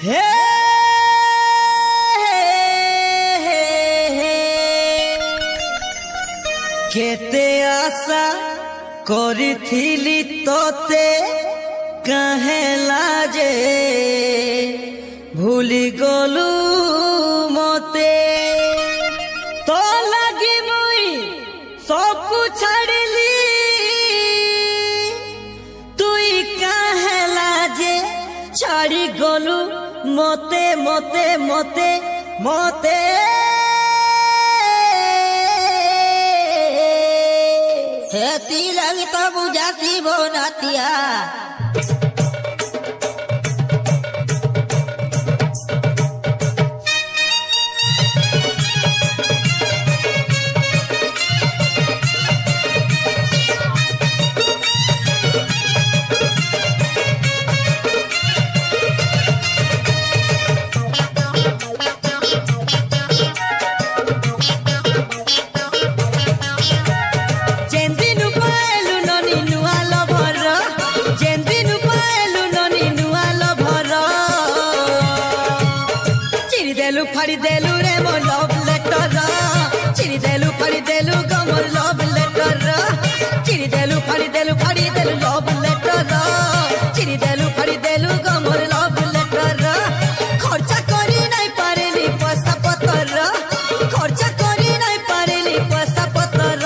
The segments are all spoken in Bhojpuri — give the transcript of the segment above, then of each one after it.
हे केते आशा करिथिली तोते काहे लाजे भूली गलु मते तो लगी मुई सब कुछ छाड़ली तुई काहे लाजे छाड़ी गलु मते मते मते मते हेती लगी तो बुझाती बोनातिया फाड़ी देलु रे मोर लव लेटर चिरी देलु फाड़ी देलु गो मोर लव लेटर चिरी देलु फाड़ी देलु लव लेटर चिरी देलु फाड़ी देलु गो मोर लव लेटर खर्चा करी नहीं पारेली पैसा पतर खर्चा करी नहीं पारेली पैसा पतर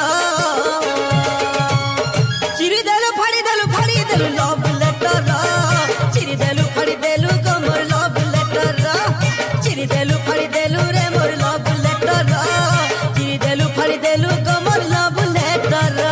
चिरी देलु फाड़ी देलु लव लेटर चिरी देलु फाड़ी देलु गो मोर लव लेटर चिरी देलु फाड़ी देलु रे मोर लव लेटर चिरी देलु फाड़ी देलु गो मोर लव लेटर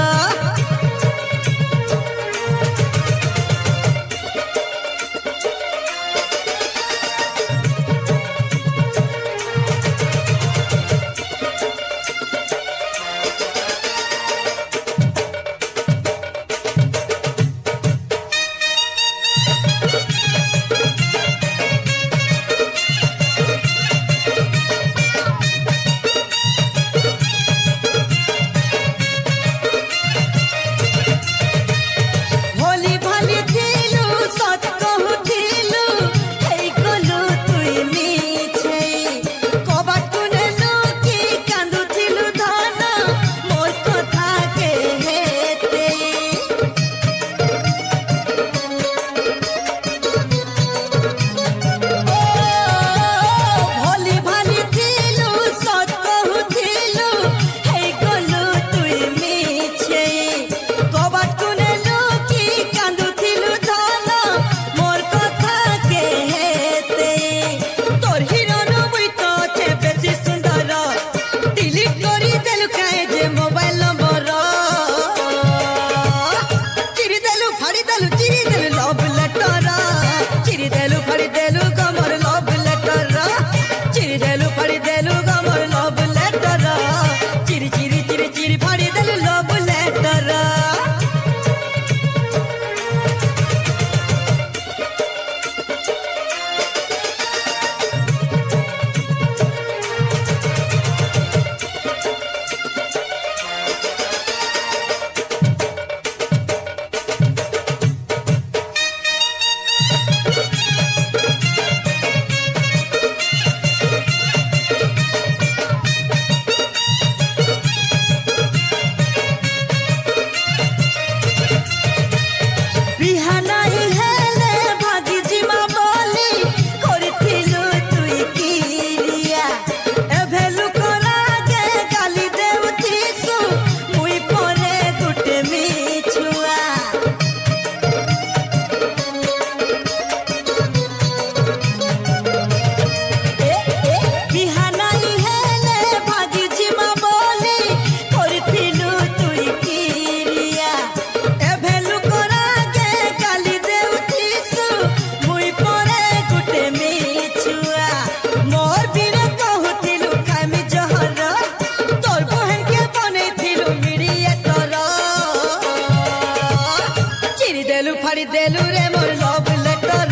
फाड़ी देलु रे मोर लव लेटर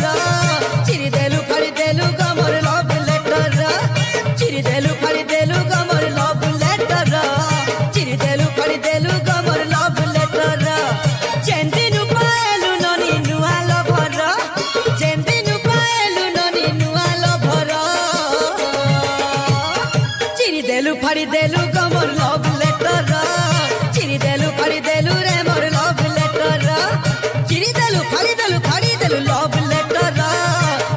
चिरी देलु फाड़ी देलु गो मोर लव लेटर चिरी देलु फाड़ी देलु गो मोर लव लेटर चिरी देलु फाड़ी देलु गो मोर लव लेटर चेंदिनु पाएलु ननी नुआ लभर चेंदिनु पाएलु ननी नुआ ফাড়ি দেলু গমর লভ লেটার চিরি দেলু ফাড়ি দেলু রে মোর লভ লেটার চিরি দেলু ফাড়ি দেলু লভ লেটার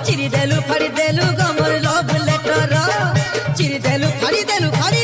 চিরি দেলু ফাড়ি দেলু গমর লভ লেটার চিরি দেলু ফাড়ি